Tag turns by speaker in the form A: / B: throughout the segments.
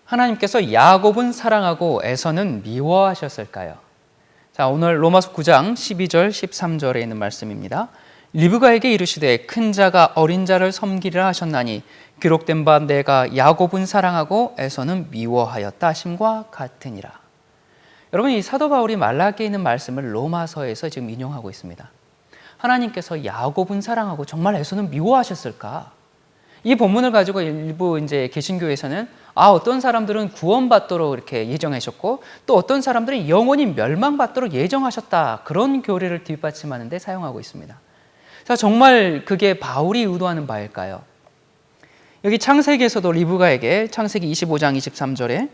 A: 하나님께서 야곱은 사랑하고 에서는 미워하셨을까요? 자, 오늘 로마서 9장 12절 13절에 있는 말씀입니다. 리브가에게 이르시되 큰 자가 어린 자를 섬기리라 하셨나니 기록된 바 내가 야곱은 사랑하고 에서는 미워하였다 하심과 같으니라. 여러분, 이 사도 바울이 말라기에 있는 말씀을 로마서에서 지금 인용하고 있습니다. 하나님께서 야곱은 사랑하고 정말 에서는 미워하셨을까? 이 본문을 가지고 일부 이제 개신교에서는 어떤 사람들은 구원받도록 이렇게 예정하셨고 또 어떤 사람들은 영원히 멸망받도록 예정하셨다, 그런 교리를 뒷받침하는 데 사용하고 있습니다. 자, 정말 그게 바울이 의도하는 바일까요? 여기 창세기에서도 리브가에게 창세기 25장 23절에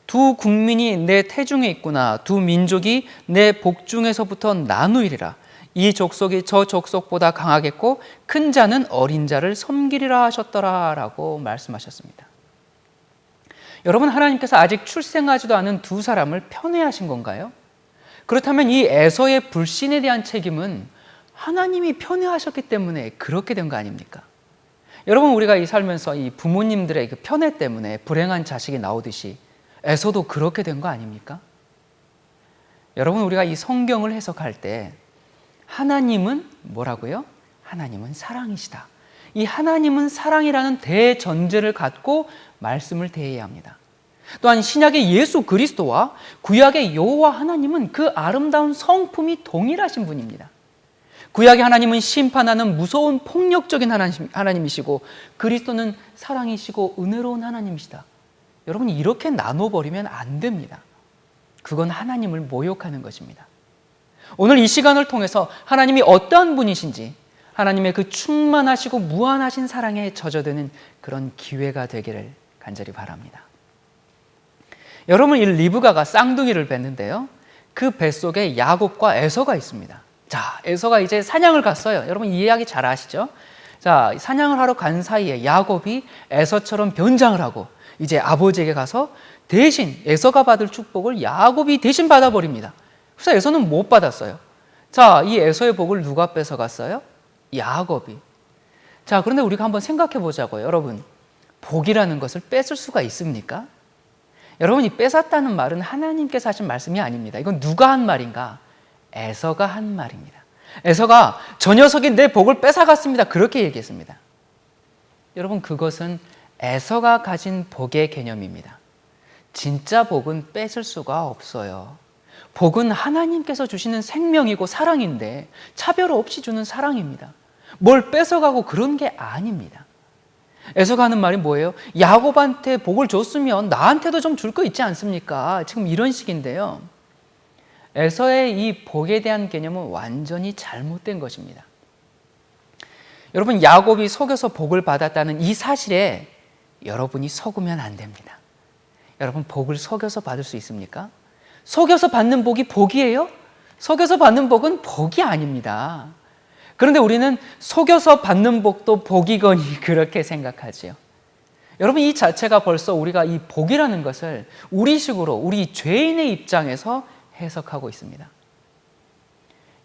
A: 두 국민이 내 태중에 있구나, 두 민족이 내 복중에서부터 나누이리라. 이 족속이 저 족속보다 강하겠고 큰 자는 어린 자를 섬기리라 하셨더라 라고 말씀하셨습니다. 여러분, 하나님께서 아직 출생하지도 않은 두 사람을 편애하신 건가요? 그렇다면 이 에서의 불신에 대한 책임은 하나님이 편애하셨기 때문에 그렇게 된 거 아닙니까? 여러분, 우리가 이 살면서 이 부모님들의 그 편애 때문에 불행한 자식이 나오듯이 에서도 그렇게 된 거 아닙니까? 여러분, 우리가 이 성경을 해석할 때 하나님은 뭐라고요? 하나님은 사랑이시다. 이 하나님은 사랑이라는 대전제를 갖고 말씀을 대해야 합니다. 또한 신약의 예수 그리스도와 구약의 여호와 하나님은 그 아름다운 성품이 동일하신 분입니다. 구약의 하나님은 심판하는 무서운 폭력적인 하나님이시고 그리스도는 사랑이시고 은혜로운 하나님이시다. 여러분, 이렇게 나눠버리면 안 됩니다. 그건 하나님을 모욕하는 것입니다. 오늘 이 시간을 통해서 하나님이 어떠한 분이신지, 하나님의 그 충만하시고 무한하신 사랑에 젖어드는 그런 기회가 되기를 간절히 바랍니다. 여러분, 이 리브가가 쌍둥이를 뵀는데요, 그 뱃속에 야곱과 에서가 있습니다. 자, 에서가 이제 사냥을 갔어요. 여러분, 이 이야기 잘 아시죠? 자, 사냥을 하러 간 사이에 야곱이 에서처럼 변장을 하고 이제 아버지에게 가서 대신 에서가 받을 축복을 야곱이 대신 받아버립니다. 그래서 에서는 못 받았어요. 자, 이 에서의 복을 누가 뺏어갔어요? 야곱이. 자, 그런데 우리가 한번 생각해 보자고요. 여러분, 복이라는 것을 뺏을 수가 있습니까? 여러분, 이 뺏었다는 말은 하나님께서 하신 말씀이 아닙니다. 이건 누가 한 말인가? 에서가 한 말입니다. 에서가 저 녀석이 내 복을 뺏어갔습니다, 그렇게 얘기했습니다. 여러분, 그것은 에서가 가진 복의 개념입니다. 진짜 복은 뺏을 수가 없어요. 복은 하나님께서 주시는 생명이고 사랑인데 차별 없이 주는 사랑입니다. 뭘 뺏어가고 그런 게 아닙니다. 에서가 하는 말이 뭐예요? 야곱한테 복을 줬으면 나한테도 좀 줄 거 있지 않습니까? 지금 이런 식인데요, 에서의 이 복에 대한 개념은 완전히 잘못된 것입니다. 여러분, 야곱이 속여서 복을 받았다는 이 사실에 여러분이 속으면 안 됩니다. 여러분, 복을 속여서 받을 수 있습니까? 속여서 받는 복이 복이에요? 속여서 받는 복은 복이 아닙니다. 그런데 우리는 속여서 받는 복도 복이거니 그렇게 생각하지요. 여러분, 이 자체가 벌써 우리가 이 복이라는 것을 우리식으로, 우리 죄인의 입장에서 해석하고 있습니다.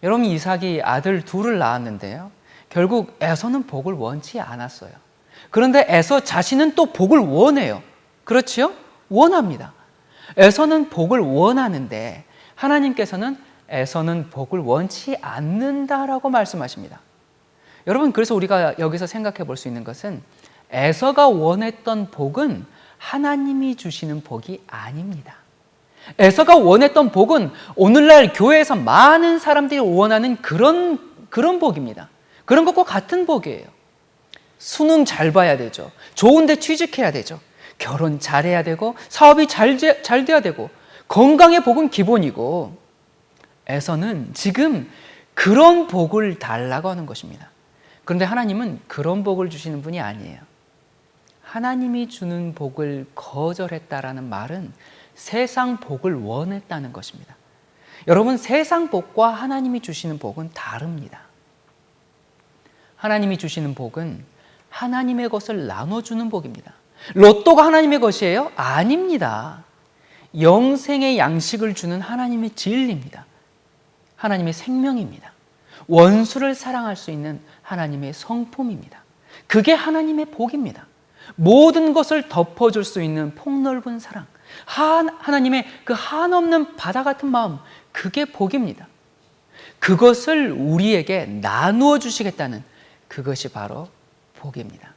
A: 여러분, 이삭이 아들 둘을 낳았는데요, 결국 에서는 복을 원치 않았어요. 그런데 에서 자신은 또 복을 원해요. 그렇지요? 원합니다. 에서는 복을 원하는데 하나님께서는 에서는 복을 원치 않는다라고 말씀하십니다. 여러분, 그래서 우리가 여기서 생각해 볼 수 있는 것은 에서가 원했던 복은 하나님이 주시는 복이 아닙니다. 에서가 원했던 복은 오늘날 교회에서 많은 사람들이 원하는 그런 복입니다. 그런 것과 같은 복이에요. 수능 잘 봐야 되죠. 좋은 데 취직해야 되죠. 결혼 잘해야 되고 사업이 잘 돼야 되고 건강의 복은 기본이고, 에서는 지금 그런 복을 달라고 하는 것입니다. 그런데 하나님은 그런 복을 주시는 분이 아니에요. 하나님이 주는 복을 거절했다라는 말은 세상 복을 원했다는 것입니다. 여러분, 세상 복과 하나님이 주시는 복은 다릅니다. 하나님이 주시는 복은 하나님의 것을 나눠주는 복입니다. 로또가 하나님의 것이에요? 아닙니다. 영생의 양식을 주는 하나님의 진리입니다. 하나님의 생명입니다. 원수를 사랑할 수 있는 하나님의 성품입니다. 그게 하나님의 복입니다. 모든 것을 덮어줄 수 있는 폭넓은 사랑, 하나님의 그 한없는 바다 같은 마음, 그게 복입니다. 그것을 우리에게 나누어 주시겠다는 그것이 바로 복입니다.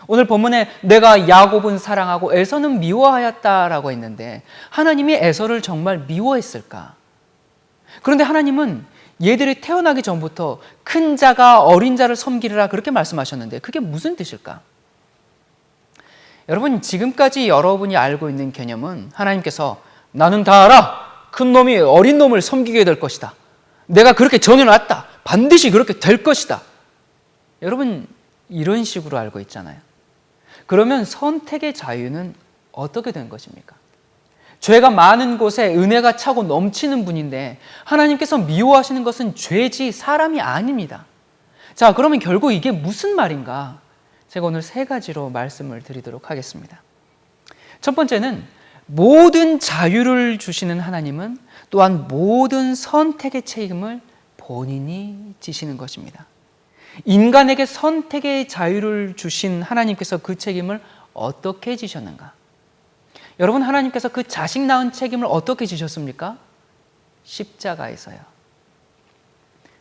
A: 오늘 본문에 내가 야곱은 사랑하고 에서는 미워하였다라고 했는데 하나님이 에서를 정말 미워했을까? 그런데 하나님은 얘들이 태어나기 전부터 큰 자가 어린 자를 섬기리라 그렇게 말씀하셨는데 그게 무슨 뜻일까? 여러분, 지금까지 여러분이 알고 있는 개념은 하나님께서 나는 다 알아. 큰 놈이 어린 놈을 섬기게 될 것이다. 내가 그렇게 정해놨다. 반드시 그렇게 될 것이다. 여러분, 이런 식으로 알고 있잖아요. 그러면 선택의 자유는 어떻게 된 것입니까? 죄가 많은 곳에 은혜가 차고 넘치는 분인데 하나님께서 미워하시는 것은 죄지 사람이 아닙니다. 자, 그러면 결국 이게 무슨 말인가? 제가 오늘 3가지로 말씀을 드리도록 하겠습니다. 첫 번째는 모든 자유를 주시는 하나님은 또한 모든 선택의 책임을 본인이 지시는 것입니다. 인간에게 선택의 자유를 주신 하나님께서 그 책임을 어떻게 지셨는가? 여러분, 하나님께서 그 자식 낳은 책임을 어떻게 지셨습니까? 십자가에서요.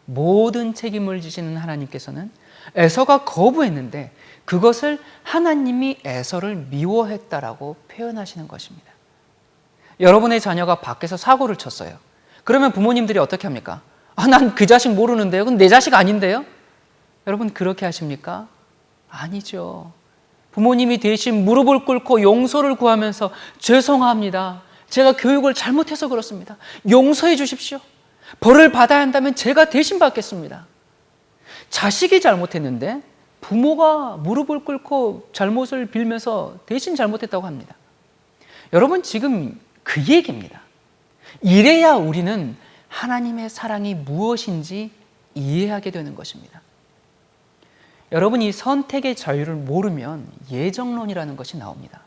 A: 모든 책임을 지시는 하나님께서는 에서가 거부했는데 그것을 하나님이 에서를 미워했다라고 표현하시는 것입니다. 여러분의 자녀가 밖에서 사고를 쳤어요. 그러면 부모님들이 어떻게 합니까? 난 그 자식 모르는데요. 그건 내 자식 아닌데요? 여러분, 그렇게 하십니까? 아니죠. 부모님이 대신 무릎을 꿇고 용서를 구하면서 죄송합니다. 제가 교육을 잘못해서 그렇습니다. 용서해 주십시오. 벌을 받아야 한다면 제가 대신 받겠습니다. 자식이 잘못했는데 부모가 무릎을 꿇고 잘못을 빌면서 대신 잘못했다고 합니다. 여러분, 지금 그 얘기입니다. 이래야 우리는 하나님의 사랑이 무엇인지 이해하게 되는 것입니다. 여러분, 이 선택의 자유를 모르면 예정론이라는 것이 나옵니다.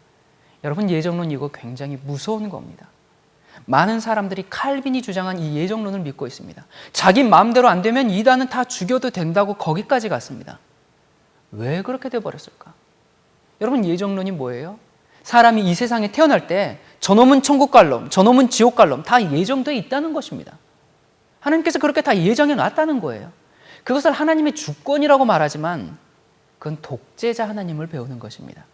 A: 여러분, 예정론 이거 굉장히 무서운 겁니다. 많은 사람들이 칼빈이 주장한 이 예정론을 믿고 있습니다. 자기 마음대로 안 되면 이단은 다 죽여도 된다고 거기까지 갔습니다. 왜 그렇게 돼버렸을까? 여러분, 예정론이 뭐예요? 사람이 이 세상에 태어날 때 저놈은 천국 갈 놈, 저놈은 지옥 갈 놈 다 예정되어 있다는 것입니다. 하나님께서 그렇게 다 예정해 놨다는 거예요. 그것을 하나님의 주권이라고 말하지만 그건 독재자 하나님을 배우는 것입니다.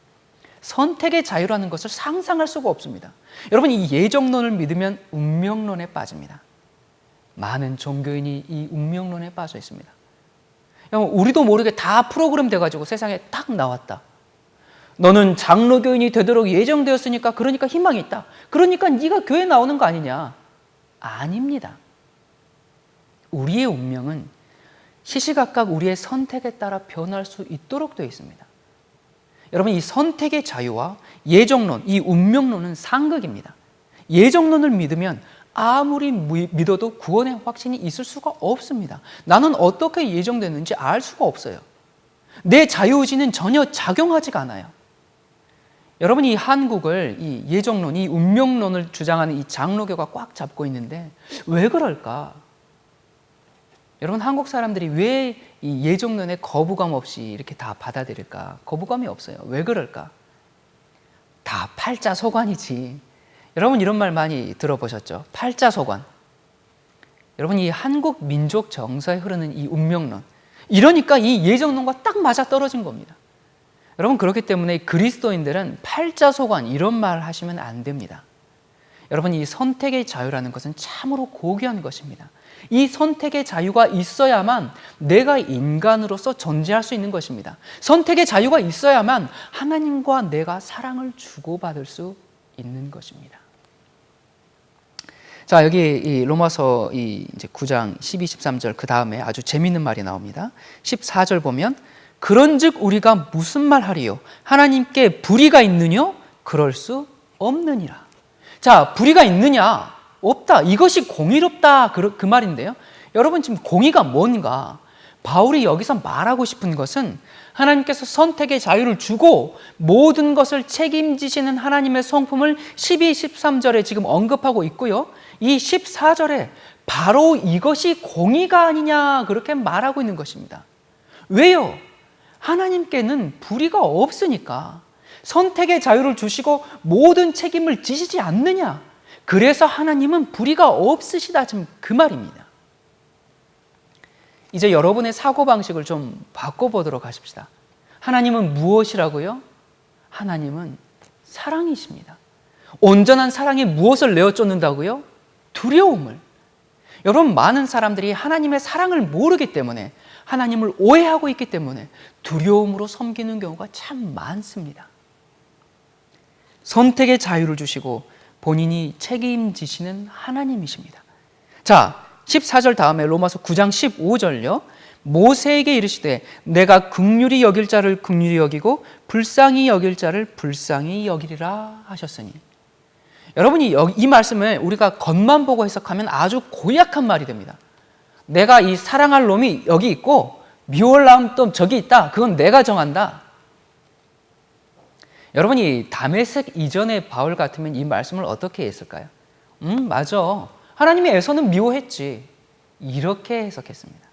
A: 선택의 자유라는 것을 상상할 수가 없습니다. 여러분, 이 예정론을 믿으면 운명론에 빠집니다. 많은 종교인이 이 운명론에 빠져 있습니다. 우리도 모르게 다 프로그램 돼가지고 세상에 딱 나왔다. 너는 장로교인이 되도록 예정되었으니까 그러니까 희망이 있다. 그러니까 네가 교회 나오는 거 아니냐? 아닙니다. 우리의 운명은 시시각각 우리의 선택에 따라 변할 수 있도록 되어 있습니다. 여러분, 이 선택의 자유와 예정론, 이 운명론은 상극입니다. 예정론을 믿으면 아무리 믿어도 구원의 확신이 있을 수가 없습니다. 나는 어떻게 예정됐는지 알 수가 없어요. 내 자유의지는 전혀 작용하지가 않아요. 여러분, 이 한국을 이 예정론, 이 운명론을 주장하는 이 장로교가 꽉 잡고 있는데 왜 그럴까? 여러분, 한국 사람들이 왜 이 예정론에 거부감 없이 이렇게 다 받아들일까? 거부감이 없어요. 왜 그럴까? 다 팔자소관이지. 여러분, 이런 말 많이 들어보셨죠? 팔자소관. 여러분, 이 한국 민족 정서에 흐르는 이 운명론, 이러니까 이 예정론과 딱 맞아 떨어진 겁니다. 여러분, 그렇기 때문에 그리스도인들은 팔자소관 이런 말 하시면 안 됩니다. 여러분, 이 선택의 자유라는 것은 참으로 고귀한 것입니다. 이 선택의 자유가 있어야만 내가 인간으로서 존재할 수 있는 것입니다. 선택의 자유가 있어야만 하나님과 내가 사랑을 주고받을 수 있는 것입니다. 자, 여기 이 로마서 이제 9장 12, 13절 그 다음에 아주 재미있는 말이 나옵니다. 14절 보면 그런즉 우리가 무슨 말 하리요? 하나님께 불의가 있느뇨? 그럴 수 없느니라. 자, 불의가 있느냐? 없다. 이것이 공의롭다. 그 말인데요. 여러분, 지금 공의가 뭔가? 바울이 여기서 말하고 싶은 것은 하나님께서 선택의 자유를 주고 모든 것을 책임지시는 하나님의 성품을 12, 13절에 지금 언급하고 있고요. 이 14절에 바로 이것이 공의가 아니냐 그렇게 말하고 있는 것입니다. 왜요? 하나님께는 불의가 없으니까 선택의 자유를 주시고 모든 책임을 지시지 않느냐. 그래서 하나님은 불의가 없으시다. 지금 그 말입니다. 이제 여러분의 사고방식을 좀 바꿔보도록 하십시다. 하나님은 무엇이라고요? 하나님은 사랑이십니다. 온전한 사랑이 무엇을 내어쫓는다고요? 두려움을. 여러분, 많은 사람들이 하나님의 사랑을 모르기 때문에, 하나님을 오해하고 있기 때문에 두려움으로 섬기는 경우가 참 많습니다. 선택의 자유를 주시고 본인이 책임지시는 하나님이십니다. 자, 14절 다음에 로마서 9장 15절요. 모세에게 이르시되 내가 긍휼히 여길 자를 긍휼히 여기고 불쌍히 여길 자를 불쌍히 여기리라 하셨으니. 여러분이 이 말씀을 우리가 겉만 보고 해석하면 아주 고약한 말이 됩니다. 내가 이 사랑할 놈이 여기 있고 미워할 놈 또 저기 있다. 그건 내가 정한다. 여러분이 다메섹 이전의 바울 같으면 이 말씀을 어떻게 했을까요? 맞아. 하나님이 에서는 미워했지. 이렇게 해석했습니다.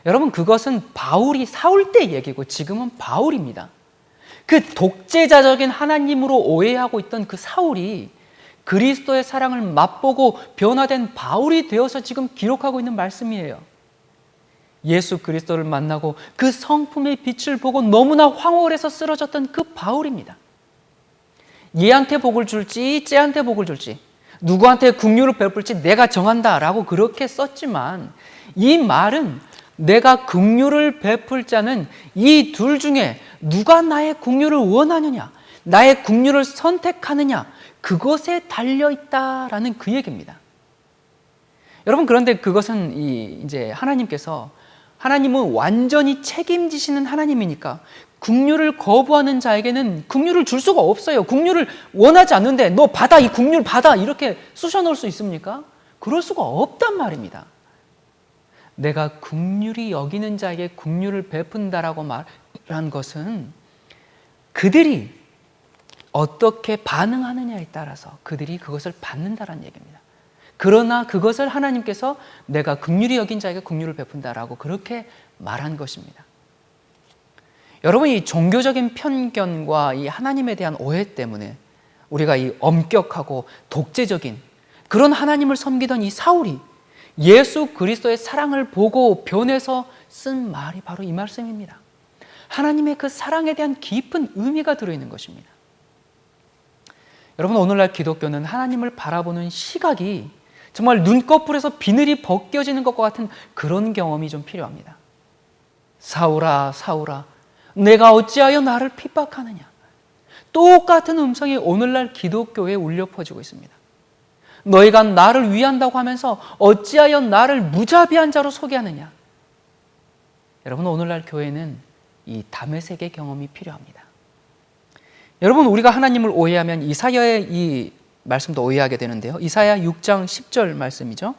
A: 여러분, 그것은 바울이 사울 때 얘기고 지금은 바울입니다. 그 독재자적인 하나님으로 오해하고 있던 그 사울이 그리스도의 사랑을 맛보고 변화된 바울이 되어서 지금 기록하고 있는 말씀이에요. 예수 그리스도를 만나고 그 성품의 빛을 보고 너무나 황홀 해서 쓰러졌던 그 바울입니다. 얘한테 복을 줄지 쟤한테 복을 줄지 누구한테 긍휼을 베풀지 내가 정한다라고 그렇게 썼지만, 이 말은 내가 긍휼을 베풀 자는 이 둘 중에 누가 나의 긍휼을 원하느냐, 나의 긍휼을 선택하느냐, 그것에 달려있다라는 그 얘기입니다. 여러분, 그런데 그것은 이제 하나님은 완전히 책임지시는 하나님이니까 긍휼을 거부하는 자에게는 긍휼을 줄 수가 없어요. 긍휼을 원하지 않는데 너 받아, 이 긍휼 받아, 이렇게 쑤셔 넣을 수 있습니까? 그럴 수가 없단 말입니다. 내가 긍휼히 여기는 자에게 긍휼을 베푼다라고 말한 것은 그들이 어떻게 반응하느냐에 따라서 그들이 그것을 받는다라는 얘기입니다. 그러나 그것을 하나님께서 내가 긍휼히 여긴 자에게 긍휼을 베푼다라고 그렇게 말한 것입니다. 여러분, 이 종교적인 편견과 이 하나님에 대한 오해 때문에 우리가 이 엄격하고 독재적인 그런 하나님을 섬기던 이 사울이 예수 그리스도의 사랑을 보고 변해서 쓴 말이 바로 이 말씀입니다. 하나님의 그 사랑에 대한 깊은 의미가 들어있는 것입니다. 여러분, 오늘날 기독교는 하나님을 바라보는 시각이 정말 눈꺼풀에서 비늘이 벗겨지는 것과 같은 그런 경험이 좀 필요합니다. 사울아, 사울아, 내가 어찌하여 나를 핍박하느냐. 똑같은 음성이 오늘날 기독교에 울려 퍼지고 있습니다. 너희가 나를 위한다고 하면서 어찌하여 나를 무자비한 자로 소개하느냐. 여러분, 오늘날 교회는 이 다메섹의 경험이 필요합니다. 여러분, 우리가 하나님을 오해하면 이사야의 이 말씀도 오해하게 되는데요. 이사야 6장 10절 말씀이죠.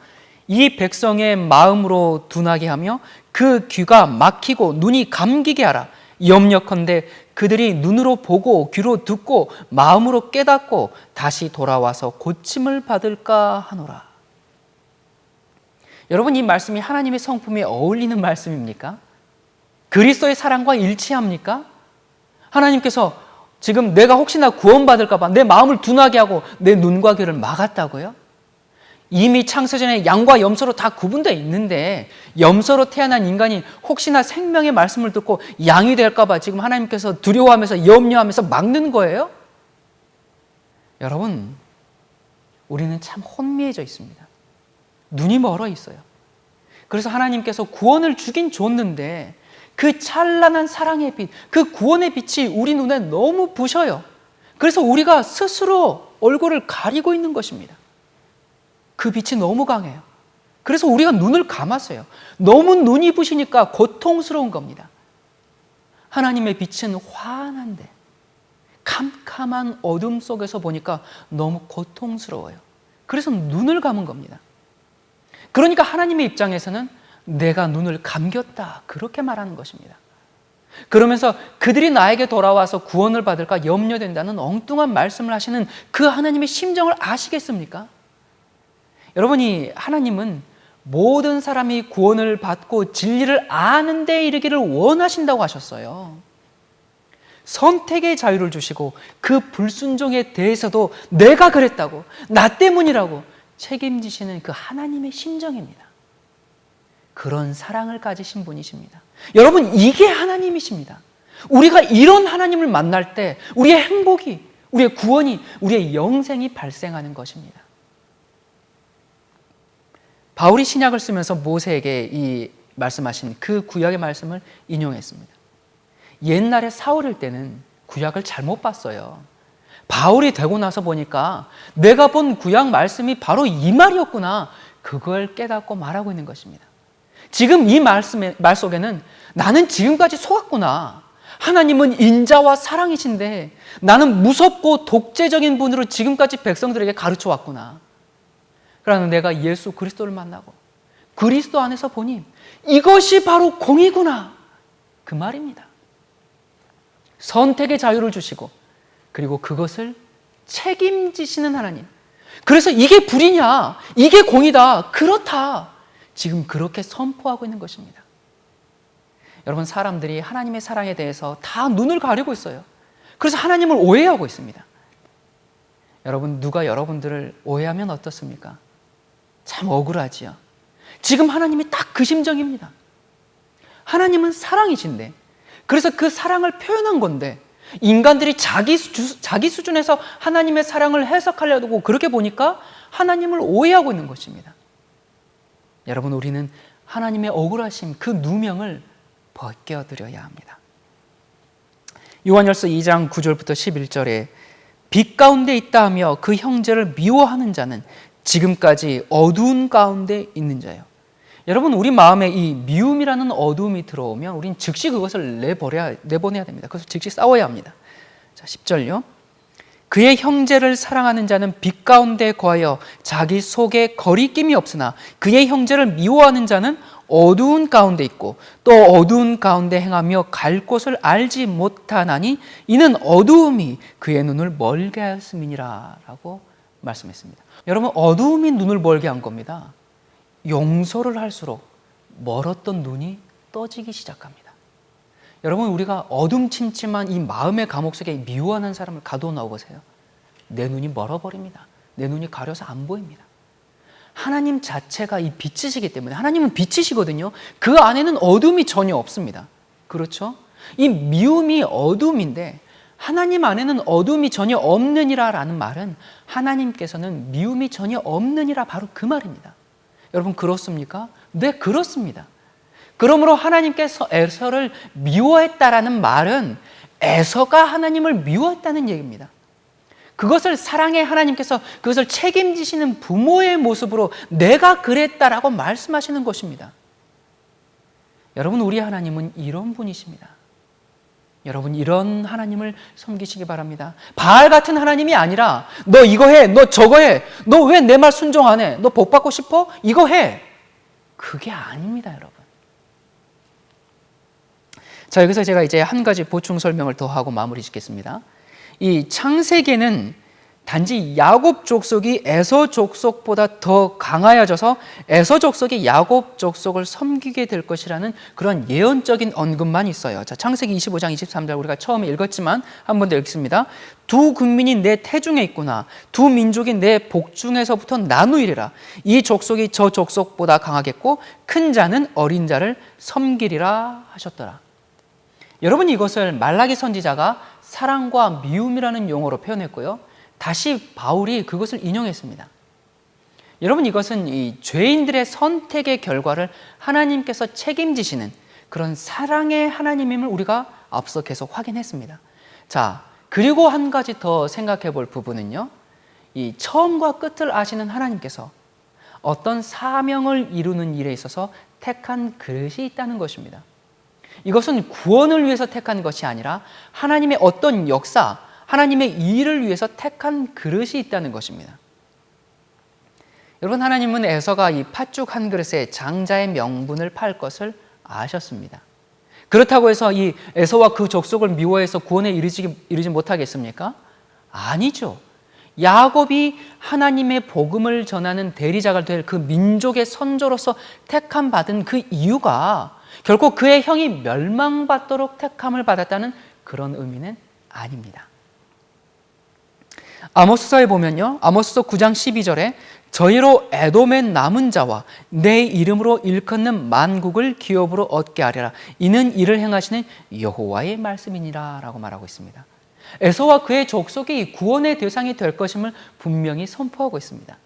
A: 이 백성의 마음으로 둔하게 하며 그 귀가 막히고 눈이 감기게 하라. 염려컨대 그들이 눈으로 보고 귀로 듣고 마음으로 깨닫고 다시 돌아와서 고침을 받을까 하노라. 여러분, 이 말씀이 하나님의 성품에 어울리는 말씀입니까? 그리스도의 사랑과 일치합니까? 하나님께서 지금 내가 혹시나 구원받을까 봐 내 마음을 둔하게 하고 내 눈과 귀를 막았다고요? 이미 창세전에 양과 염소로 다 구분되어 있는데 염소로 태어난 인간이 혹시나 생명의 말씀을 듣고 양이 될까 봐 지금 하나님께서 두려워하면서 염려하면서 막는 거예요? 여러분, 우리는 참 혼미해져 있습니다. 눈이 멀어 있어요. 그래서 하나님께서 구원을 주긴 줬는데 그 찬란한 사랑의 빛, 그 구원의 빛이 우리 눈에 너무 부셔요. 그래서 우리가 스스로 얼굴을 가리고 있는 것입니다. 그 빛이 너무 강해요. 그래서 우리가 눈을 감았어요. 너무 눈이 부시니까 고통스러운 겁니다. 하나님의 빛은 환한데 캄캄한 어둠 속에서 보니까 너무 고통스러워요. 그래서 눈을 감은 겁니다. 그러니까 하나님의 입장에서는 내가 눈을 감겼다, 그렇게 말하는 것입니다. 그러면서 그들이 나에게 돌아와서 구원을 받을까 염려된다는 엉뚱한 말씀을 하시는 그 하나님의 심정을 아시겠습니까? 여러분이 하나님은 모든 사람이 구원을 받고 진리를 아는 데 이르기를 원하신다고 하셨어요. 선택의 자유를 주시고 그 불순종에 대해서도 내가 그랬다고, 나 때문이라고 책임지시는 그 하나님의 심정입니다. 그런 사랑을 가지신 분이십니다. 여러분, 이게 하나님이십니다. 우리가 이런 하나님을 만날 때 우리의 행복이, 우리의 구원이, 우리의 영생이 발생하는 것입니다. 바울이 신약을 쓰면서 모세에게 이 말씀하신 그 구약의 말씀을 인용했습니다. 옛날에 사울일 때는 구약을 잘못 봤어요. 바울이 되고 나서 보니까 내가 본 구약 말씀이 바로 이 말이었구나, 그걸 깨닫고 말하고 있는 것입니다. 지금 이 말 속에는 나는 지금까지 속았구나, 하나님은 인자와 사랑이신데 나는 무섭고 독재적인 분으로 지금까지 백성들에게 가르쳐 왔구나. 그러나 내가 예수 그리스도를 만나고 그리스도 안에서 보니 이것이 바로 공이구나, 그 말입니다. 선택의 자유를 주시고 그리고 그것을 책임지시는 하나님. 그래서 이게 불이냐, 이게 공이다, 그렇다, 지금 그렇게 선포하고 있는 것입니다. 여러분, 사람들이 하나님의 사랑에 대해서 다 눈을 가리고 있어요. 그래서 하나님을 오해하고 있습니다. 여러분, 누가 여러분들을 오해하면 어떻습니까? 참 억울하지요. 지금 하나님이 딱 그 심정입니다. 하나님은 사랑이신데, 그래서 그 사랑을 표현한 건데 인간들이 자기 수준에서 하나님의 사랑을 해석하려고 그렇게 보니까 하나님을 오해하고 있는 것입니다. 여러분, 우리는 하나님의 억울하심, 그 누명을 벗겨드려야 합니다. 요한일서 2장 9절부터 11절에 빛 가운데 있다 하며 그 형제를 미워하는 자는 지금까지 어두운 가운데 있는 자요. 여러분, 우리 마음에 이 미움이라는 어두움이 들어오면 우린 즉시 그것을 내보내야 됩니다. 그래서 즉시 싸워야 합니다. 자, 10절요. 그의 형제를 사랑하는 자는 빛 가운데 거하여 자기 속에 거리낌이 없으나 그의 형제를 미워하는 자는 어두운 가운데 있고 또 어두운 가운데 행하며 갈 곳을 알지 못하나니 이는 어두움이 그의 눈을 멀게 하였음이니라 라고 말씀했습니다. 여러분, 어두움이 눈을 멀게 한 겁니다. 용서를 할수록 멀었던 눈이 떠지기 시작합니다. 여러분, 우리가 어둠침침한 이 마음의 감옥 속에 미워하는 사람을 가두어 놓으세요. 내 눈이 멀어버립니다. 내 눈이 가려서 안 보입니다. 하나님 자체가 이 빛이시기 때문에, 하나님은 빛이시거든요. 그 안에는 어둠이 전혀 없습니다. 그렇죠? 이 미움이 어둠인데 하나님 안에는 어둠이 전혀 없느니라 라는 말은 하나님께서는 미움이 전혀 없느니라, 바로 그 말입니다. 여러분, 그렇습니까? 네, 그렇습니다. 그러므로 하나님께서 에서를 미워했다라는 말은 에서가 하나님을 미워했다는 얘기입니다. 그것을 사랑의 하나님께서 그것을 책임지시는 부모의 모습으로 내가 그랬다라고 말씀하시는 것입니다. 여러분, 우리 하나님은 이런 분이십니다. 여러분, 이런 하나님을 섬기시기 바랍니다. 바알 같은 하나님이 아니라 너 이거 해, 너 저거 해, 너 왜 내 말 순종 안 해, 너 복 받고 싶어? 이거 해. 그게 아닙니다, 여러분. 자, 여기서 제가 이제 한 가지 보충 설명을 더 하고 마무리 짓겠습니다. 이 창세기에는 단지 야곱 족속이 에서 족속보다 더 강하여져서 에서 족속이 야곱 족속을 섬기게 될 것이라는 그런 예언적인 언급만 있어요. 자, 창세기 25장 23절 우리가 처음에 읽었지만 한 번 더 읽습니다. 두 국민이 내 태중에 있구나. 두 민족이 내 복중에서부터 나누이리라. 이 족속이 저 족속보다 강하겠고 큰 자는 어린 자를 섬기리라 하셨더라. 여러분, 이것을 말라기 선지자가 사랑과 미움이라는 용어로 표현했고요. 다시 바울이 그것을 인용했습니다. 여러분, 이것은 이 죄인들의 선택의 결과를 하나님께서 책임지시는 그런 사랑의 하나님임을 우리가 앞서 계속 확인했습니다. 자, 그리고 한 가지 더 생각해 볼 부분은요, 이 처음과 끝을 아시는 하나님께서 어떤 사명을 이루는 일에 있어서 택한 그릇이 있다는 것입니다. 이것은 구원을 위해서 택한 것이 아니라 하나님의 어떤 역사, 하나님의 일을 위해서 택한 그릇이 있다는 것입니다. 여러분, 하나님은 에서가 이 팥죽 한 그릇에 장자의 명분을 팔 것을 아셨습니다. 그렇다고 해서 이 에서와 그 족속을 미워해서 구원에 이르지 못하겠습니까? 아니죠. 야곱이 하나님의 복음을 전하는 대리자가 될 그 민족의 선조로서 택함 받은 그 이유가 결코 그의 형이 멸망받도록 택함을 받았다는 그런 의미는 아닙니다. 아모스서에 보면요, 아모스서 9장 12절에 저희로 에돔의 남은 자와 내 이름으로 일컫는 만국을 기업으로 얻게 하리라. 이는 이를 행하시는 여호와의 말씀이니라 라고 말하고 있습니다. 에서와 그의 족속이 구원의 대상이 될 것임을 분명히 선포하고 있습니다.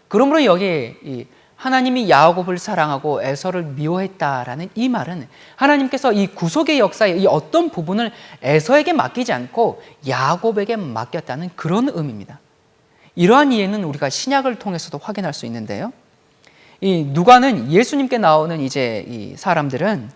A: 그러므로 여기에 하나님이 야곱을 사랑하고 에서를 미워했다라는 이 말은 하나님께서 이 구속의 역사의 이 어떤 부분을 에서에게 맡기지 않고 야곱에게 맡겼다는 그런 의미입니다. 이러한 이해는 우리가 신약을 통해서도 확인할 수 있는데요. 이 누가는 예수님께 나오는 이제 이 사람들은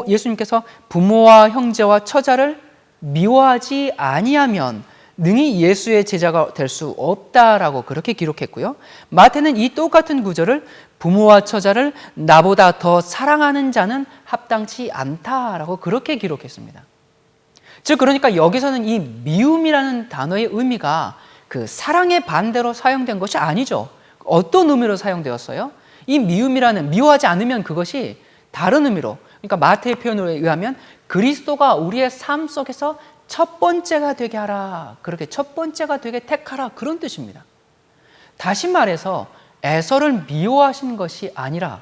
A: 예수님께서 부모와 형제와 처자를 미워하지 아니하면 능히 예수의 제자가 될 수 없다라고 그렇게 기록했고요. 마태는 이 똑같은 구절을 부모와 처자를 나보다 더 사랑하는 자는 합당치 않다라고 그렇게 기록했습니다. 즉 그러니까 여기서는 이 미움이라는 단어의 의미가 그 사랑의 반대로 사용된 것이 아니죠. 어떤 의미로 사용되었어요? 이 미워하지 않으면 그것이 다른 의미로, 그러니까 마태의 표현에 의하면 그리스도가 우리의 삶 속에서 첫 번째가 되게 하라, 그렇게 첫 번째가 되게 택하라, 그런 뜻입니다. 다시 말해서 에서를 미워하신 것이 아니라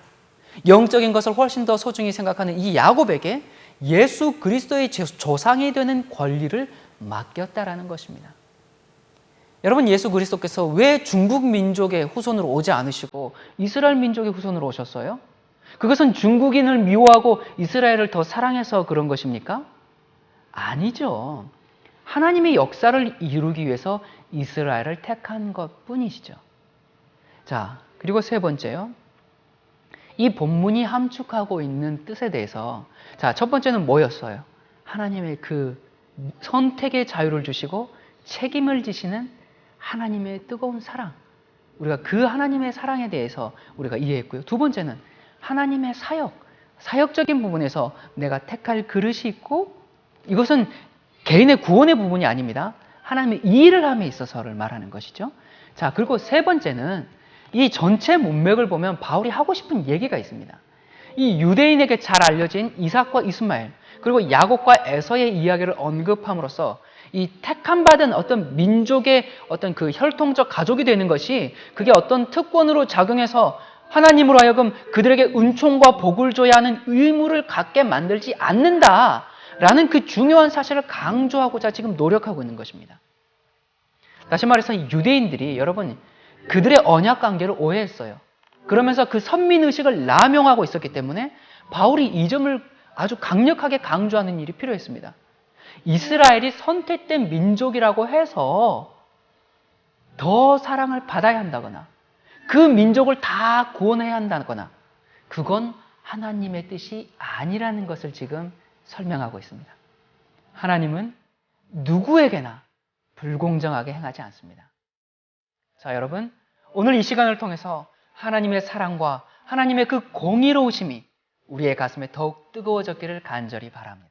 A: 영적인 것을 훨씬 더 소중히 생각하는 이 야곱에게 예수 그리스도의 조상이 되는 권리를 맡겼다라는 것입니다. 여러분, 예수 그리스도께서 왜 중국 민족의 후손으로 오지 않으시고 이스라엘 민족의 후손으로 오셨어요? 그것은 중국인을 미워하고 이스라엘을 더 사랑해서 그런 것입니까? 아니죠. 하나님의 역사를 이루기 위해서 이스라엘을 택한 것 뿐이시죠. 자, 그리고 세 번째요. 이 본문이 함축하고 있는 뜻에 대해서, 자, 첫 번째는 뭐였어요? 하나님의 그 선택의 자유를 주시고 책임을 지시는 하나님의 뜨거운 사랑. 우리가 그 하나님의 사랑에 대해서 우리가 이해했고요. 두 번째는 하나님의 사역적인 부분에서 내가 택할 그릇이 있고, 이것은 개인의 구원의 부분이 아닙니다. 하나님의 이 일을 함에 있어서를 말하는 것이죠. 자, 그리고 세 번째는 이 전체 문맥을 보면 바울이 하고 싶은 얘기가 있습니다. 이 유대인에게 잘 알려진 이삭과 이스마엘, 그리고 야곱과 에서의 이야기를 언급함으로써 이 택함받은 어떤 민족의 어떤 그 혈통적 가족이 되는 것이 그게 어떤 특권으로 작용해서 하나님으로 하여금 그들에게 은총과 복을 줘야 하는 의무를 갖게 만들지 않는다라는 그 중요한 사실을 강조하고자 지금 노력하고 있는 것입니다. 다시 말해서 유대인들이, 여러분, 그들의 언약 관계를 오해했어요. 그러면서 그 선민의식을 남용하고 있었기 때문에 바울이 이 점을 아주 강력하게 강조하는 일이 필요했습니다. 이스라엘이 선택된 민족이라고 해서 더 사랑을 받아야 한다거나 그 민족을 다 구원해야 한다거나 그건 하나님의 뜻이 아니라는 것을 지금 설명하고 있습니다. 하나님은 누구에게나 불공정하게 행하지 않습니다. 자, 여러분, 오늘 이 시간을 통해서 하나님의 사랑과 하나님의 그 공의로우심이 우리의 가슴에 더욱 뜨거워졌기를 간절히 바랍니다.